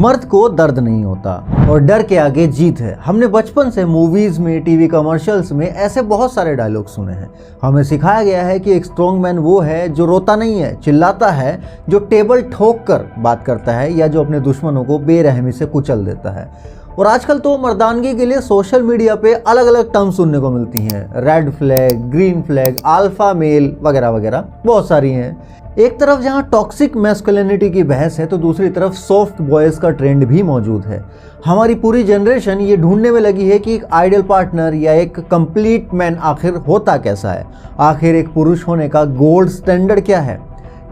मर्द को दर्द नहीं होता और डर के आगे जीत है। हमने बचपन से मूवीज में, टीवी कमर्शियल्स में ऐसे बहुत सारे डायलॉग सुने हैं। हमें सिखाया गया है कि एक स्ट्रॉन्ग मैन वो है जो रोता नहीं है, चिल्लाता है, जो टेबल ठोक कर बात करता है या जो अपने दुश्मनों को बेरहमी से कुचल देता है। और आजकल तो मर्दानगी के लिए सोशल मीडिया पे अलग अलग टर्म सुनने को मिलती हैं, red flag, green flag, alpha male वगैरह वगैरह बहुत सारी हैं। एक तरफ जहां टॉक्सिक मैस्कुलिनिटी की बहस है तो दूसरी तरफ सॉफ्ट बॉयज का ट्रेंड भी मौजूद है। हमारी पूरी जनरेशन ये ढूंढने में लगी है कि एक आइडियल पार्टनर या एक कंप्लीट मैन आखिर होता कैसा है। आखिर एक पुरुष होने का गोल्ड स्टैंडर्ड क्या है?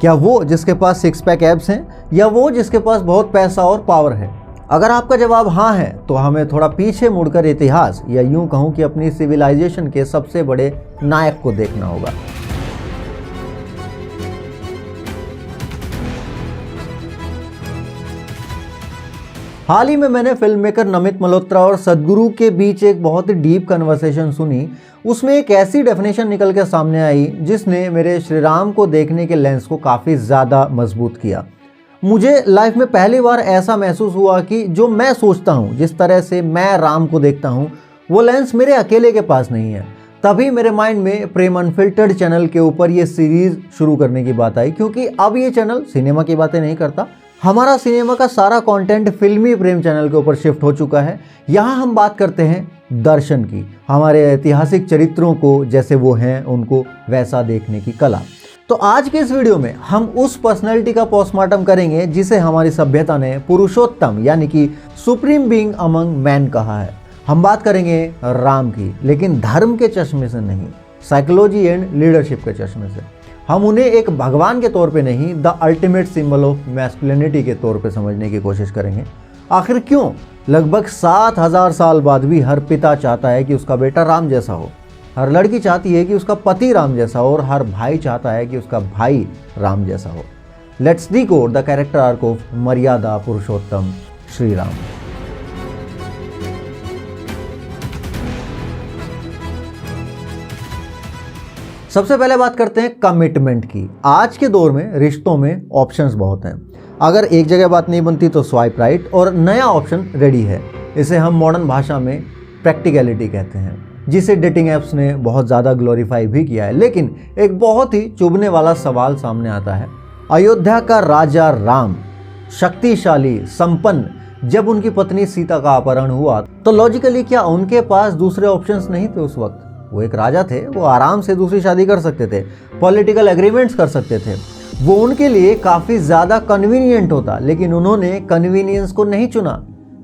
क्या वो जिसके पास सिक्स पैक एब्स हैं या वो जिसके पास बहुत पैसा और पावर है? अगर आपका जवाब हाँ है तो हमें थोड़ा पीछे मुड़कर इतिहास या यूं कहूं कि अपनी सिविलाइजेशन के सबसे बड़े नायक को देखना होगा। हाल ही में मैंने फिल्म मेकर नमित मल्होत्रा और सदगुरु के बीच एक बहुत ही डीप कन्वर्सेशन सुनी। उसमें एक ऐसी डेफिनेशन निकल के सामने आई जिसने मेरे श्री राम को देखने के लेंस को काफ़ी ज़्यादा मजबूत किया। मुझे लाइफ में पहली बार ऐसा महसूस हुआ कि जो मैं सोचता हूँ, जिस तरह से मैं राम को देखता हूँ, वो लेंस मेरे अकेले के पास नहीं है। तभी मेरे माइंड में प्रेम अनफिल्टर्ड चैनल के ऊपर ये सीरीज़ शुरू करने की बात आई, क्योंकि अब ये चैनल सिनेमा की बातें नहीं करता। हमारा सिनेमा का सारा कंटेंट फिल्मी प्रेम चैनल के ऊपर शिफ्ट हो चुका है। यहाँ हम बात करते हैं दर्शन की, हमारे ऐतिहासिक चरित्रों को जैसे वो हैं उनको वैसा देखने की कला। तो आज के इस वीडियो में हम उस पर्सनैलिटी का पोस्टमार्टम करेंगे जिसे हमारी सभ्यता ने पुरुषोत्तम यानी कि सुप्रीम बीइंग अमंग मैन कहा है। हम बात करेंगे राम की, लेकिन धर्म के चश्मे से नहीं, साइकोलॉजी एंड लीडरशिप के चश्मे से। हम उन्हें एक भगवान के तौर पे नहीं, the ultimate symbol of masculinity के तौर पे समझने की कोशिश करेंगे। आखिर क्यों लगभग 7000 साल बाद भी हर पिता चाहता है कि उसका बेटा राम जैसा हो, हर लड़की चाहती है कि उसका पति राम जैसा हो और हर भाई चाहता है कि उसका भाई राम जैसा हो। Let's decode the character arc of मर्यादा पुरुषोत्तम श्री राम। सबसे पहले बात करते हैं कमिटमेंट की। आज के दौर में रिश्तों में ऑप्शंस बहुत हैं। अगर एक जगह बात नहीं बनती तो स्वाइप राइट और नया ऑप्शन रेडी है। इसे हम मॉडर्न भाषा में प्रैक्टिकलिटी कहते हैं, जिसे डेटिंग ऐप्स ने बहुत ज़्यादा ग्लोरीफाई भी किया है। लेकिन एक बहुत ही चुभने वाला सवाल सामने आता है। अयोध्या का राजा राम, शक्तिशाली, संपन्न, जब उनकी पत्नी सीता का अपहरण हुआ तो लॉजिकली क्या उनके पास दूसरे ऑप्शंस नहीं थे? उस वक्त वो एक राजा थे, वो आराम से दूसरी शादी कर सकते थे, पॉलिटिकल एग्रीमेंट्स कर सकते थे, वो उनके लिए काफ़ी ज़्यादा कन्वीनियंट होता, लेकिन उन्होंने कन्वीनियंस को नहीं चुना।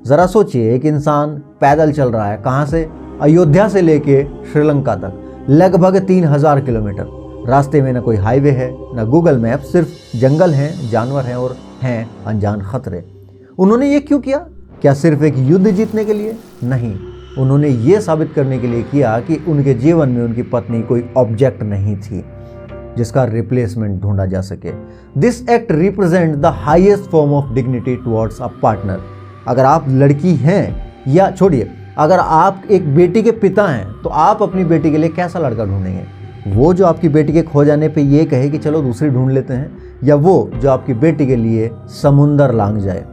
ज़रा सोचिए, एक इंसान पैदल चल रहा है, कहाँ से? अयोध्या से लेके श्रीलंका तक, लगभग 3000 किलोमीटर। रास्ते में ना कोई हाईवे है, ना गूगल मैप, सिर्फ जंगल हैं, जानवर हैं और हैं अनजान खतरे। उन्होंने ये क्यों किया? क्या सिर्फ एक युद्ध जीतने के लिए? नहीं, उन्होंने ये साबित करने के लिए किया कि उनके जीवन में उनकी पत्नी कोई ऑब्जेक्ट नहीं थी जिसका रिप्लेसमेंट ढूंढा जा सके। This act represent the highest form of dignity towards a partner. अगर आप लड़की हैं, या छोड़िए, अगर आप एक बेटी के पिता हैं तो आप अपनी बेटी के लिए कैसा लड़का ढूंढेंगे? वो जो आपकी बेटी के खो जाने पे ये कहे कि चलो दूसरी ढूंढ लेते हैं, या वो जो आपकी बेटी के लिए समुंदर लांघ जाए?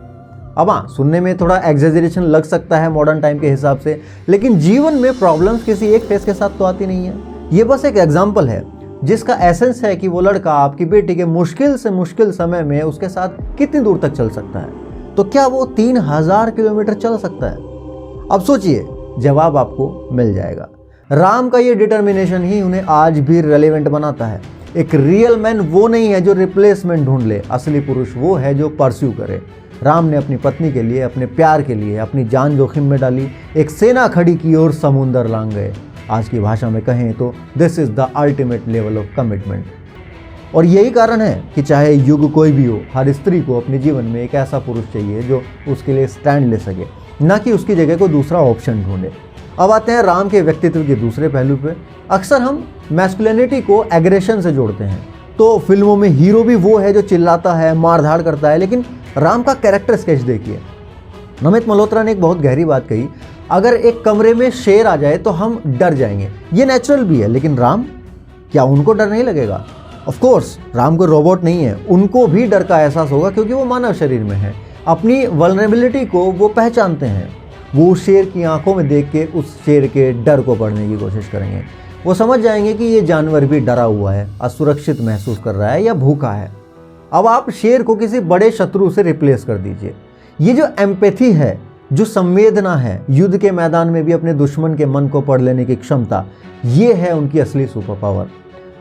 अब हाँ, सुनने में थोड़ा एग्जेजरेशन लग सकता है मॉडर्न टाइम के हिसाब से, लेकिन जीवन में प्रॉब्लम्स किसी एक फेस के साथ तो आती नहीं है। ये बस एक एग्जाम्पल है जिसका एसेंस है कि वो लड़का आपकी बेटी के मुश्किल से मुश्किल समय में उसके साथ कितनी दूर तक चल सकता है। तो क्या वो 3000 किलोमीटर चल सकता है? अब सोचिए, जवाब आपको मिल जाएगा। राम का ये डिटर्मिनेशन ही उन्हें आज भी रेलेवेंट बनाता है। एक रियल मैन वो नहीं है जो रिप्लेसमेंट ढूंढ ले, असली पुरुष वो है जो परस्यू करे। राम ने अपनी पत्नी के लिए, अपने प्यार के लिए अपनी जान जोखिम में डाली, एक सेना खड़ी की और समुंदर लांघ गए। आज की भाषा में कहें तो this is the ultimate level of commitment. और यही कारण है कि चाहे युग कोई भी हो, हर स्त्री को अपने जीवन में एक ऐसा पुरुष चाहिए जो उसके लिए स्टैंड ले सके, ना कि उसकी जगह को दूसरा ऑप्शन ढूंढे। अब आते हैं राम के व्यक्तित्व के दूसरे पहलू पे। अक्सर हम मैस्कुलिनिटी को एग्रेशन से जोड़ते हैं, तो फिल्मों में हीरो भी वो है जो चिल्लाता है, मारधाड़ करता है, लेकिन राम का कैरेक्टर स्केच देखिए। नमित मल्होत्रा ने एक बहुत गहरी बात कही, अगर एक कमरे में शेर आ जाए तो हम डर जाएंगे, ये नेचुरल भी है, लेकिन राम, क्या उनको डर नहीं लगेगा? ऑफ कोर्स राम कोई रोबोट नहीं है, उनको भी डर का एहसास होगा क्योंकि वो मानव शरीर में है। अपनी वल्नरेबिलिटी को वो पहचानते हैं। वो उस शेर की आंखों में देख के उस शेर के डर को पढ़ने की कोशिश करेंगे। वो समझ जाएंगे कि ये जानवर भी डरा हुआ है, असुरक्षित महसूस कर रहा है या भूखा है। अब आप शेर को किसी बड़े शत्रु से रिप्लेस कर दीजिए। ये जो एम्पैथी है, जो संवेदना है, युद्ध के मैदान में भी अपने दुश्मन के मन को पढ़ लेने की क्षमता, ये है उनकी असली super power.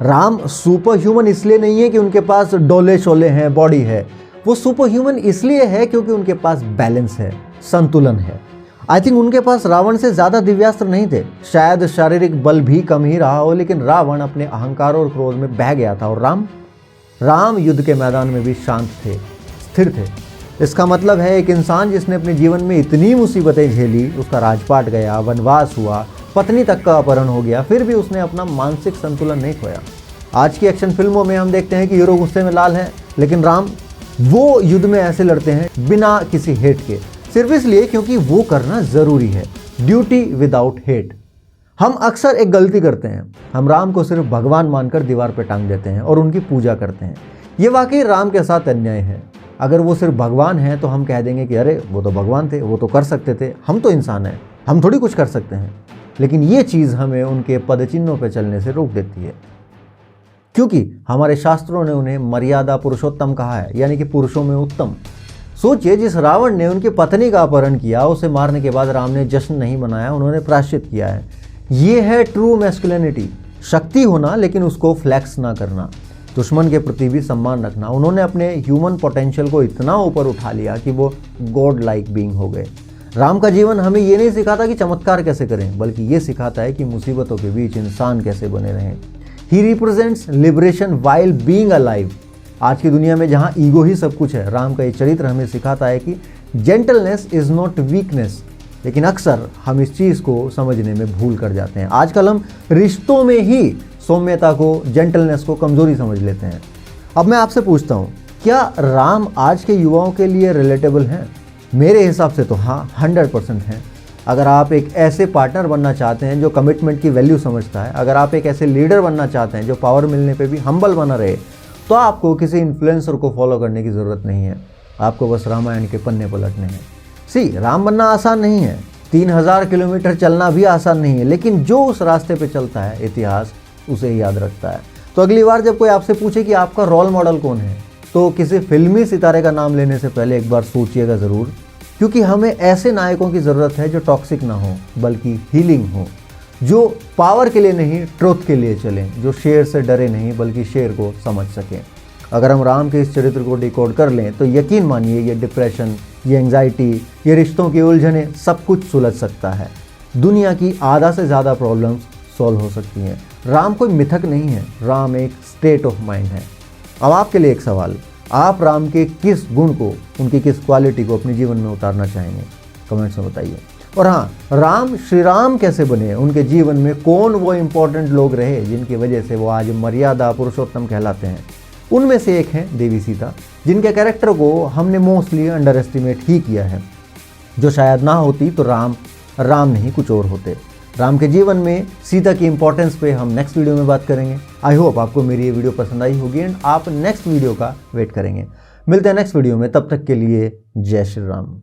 Ram super human इसलिए नहीं है कि उनके पास डोले शोले हैं, बॉडी है। वो सुपर ह्यूमन इसलिए है क्योंकि उनके पास बैलेंस है, संतुलन है। आई थिंक उनके पास रावण से ज़्यादा दिव्यास्त्र नहीं थे, शायद शारीरिक बल भी कम ही रहा हो, लेकिन रावण अपने अहंकार और क्रोध में बह गया था। और राम युद्ध के मैदान में भी शांत थे, स्थिर थे। इसका मतलब है एक इंसान जिसने अपने जीवन में इतनी मुसीबतें झेली, उसका राजपाट गया, वनवास हुआ, पत्नी तक का अपहरण हो गया, फिर भी उसने अपना मानसिक संतुलन नहीं खोया। आज की एक्शन फिल्मों में हम देखते हैं कि हीरो गुस्से में लाल है, लेकिन राम वो युद्ध में ऐसे लड़ते हैं बिना किसी हेट के, सिर्फ इसलिए क्योंकि वो करना ज़रूरी है, ड्यूटी विदाउट हेट। हम अक्सर एक गलती करते हैं, हम राम को सिर्फ भगवान मानकर दीवार पर टांग देते हैं और उनकी पूजा करते हैं। ये वाकई राम के साथ अन्याय है। अगर वो सिर्फ भगवान हैं तो हम कह देंगे कि अरे वो तो भगवान थे, वो तो कर सकते थे, हम तो इंसान हैं, हम थोड़ी कुछ कर सकते हैं। लेकिन ये चीज़ हमें उनके पदचिन्हों पर चलने से रोक देती है, क्योंकि हमारे शास्त्रों ने उन्हें मर्यादा पुरुषोत्तम कहा है, यानी कि पुरुषों में उत्तम। सोचिए, जिस रावण ने उनकी पत्नी का अपहरण किया, उसे मारने के बाद राम ने जश्न नहीं मनाया, उन्होंने प्रायश्चित किया है। ये है ट्रू मैस्कुलिनिटी, शक्ति होना लेकिन उसको फ्लैक्स ना करना, दुश्मन के प्रति भी सम्मान रखना। उन्होंने अपने ह्यूमन पोटेंशियल को इतना ऊपर उठा लिया कि वो गॉड लाइक बीइंग हो गए। राम का जीवन हमें ये नहीं सिखाता कि चमत्कार कैसे करें, बल्कि ये सिखाता है कि मुसीबतों के बीच इंसान कैसे बने रहें। ही represents liberation while being alive. आज की दुनिया में जहाँ ईगो ही सब कुछ है, राम का ये चरित्र हमें सिखाता है कि जेंटलनेस इज नॉट वीकनेस। लेकिन अक्सर हम इस चीज़ को समझने में भूल कर जाते हैं। आजकल हम रिश्तों में ही सौम्यता को, जेंटलनेस को कमज़ोरी समझ लेते हैं। अब मैं आपसे पूछता हूँ, क्या राम आज के युवाओं के लिए रिलेटेबल हैं? मेरे हिसाब से तो हाँ, 100% हैं। अगर आप एक ऐसे पार्टनर बनना चाहते हैं जो कमिटमेंट की वैल्यू समझता है, अगर आप एक ऐसे लीडर बनना चाहते हैं जो पावर मिलने पे भी हम्बल बना रहे, तो आपको किसी इन्फ्लुएंसर को फॉलो करने की ज़रूरत नहीं है। आपको बस रामायण के पन्ने पलटने हैं। राम बनना आसान नहीं है, 3000 किलोमीटर चलना भी आसान नहीं है, लेकिन जो उस रास्ते पे चलता है, इतिहास उसे ही याद रखता है। तो अगली बार जब कोई आपसे पूछे कि आपका रोल मॉडल कौन है, तो किसी फिल्मी सितारे का नाम लेने से पहले एक बार सोचिएगा ज़रूर, क्योंकि हमें ऐसे नायकों की ज़रूरत है जो टॉक्सिक ना हो, बल्कि हीलिंग हो, जो पावर के लिए नहीं, ट्रुथ के लिए चलें, जो शेर से डरे नहीं, बल्कि शेर को समझ सकें। अगर हम राम के इस चरित्र को डिकोड कर लें तो यकीन मानिए ये डिप्रेशन, ये एंग्जाइटी, ये रिश्तों की उलझने, सब कुछ सुलझ सकता है। दुनिया की आधा से ज़्यादा प्रॉब्लम्स सॉल्व हो सकती हैं। राम कोई मिथक नहीं है, राम एक स्टेट ऑफ माइंड है। अब आपके लिए एक सवाल, आप राम के किस गुण को, उनकी किस क्वालिटी को अपने जीवन में उतारना चाहेंगे? कमेंट्स में बताइए। और हाँ, राम श्री राम कैसे बने? उनके जीवन में कौन वो इम्पोर्टेंट लोग रहे जिनकी वजह से वो आज मर्यादा पुरुषोत्तम कहलाते हैं? उनमें से एक हैं देवी सीता, जिनके कैरेक्टर को हमने मोस्टली अंडर एस्टिमेट ही किया है, जो शायद ना होती तो राम नहीं कुछ और होते। राम के जीवन में सीता की इंपॉर्टेंस पे हम नेक्स्ट वीडियो में बात करेंगे। आई होप आपको मेरी ये वीडियो पसंद आई होगी एंड आप नेक्स्ट वीडियो का वेट करेंगे। मिलते हैं नेक्स्ट वीडियो में, तब तक के लिए जय श्री राम।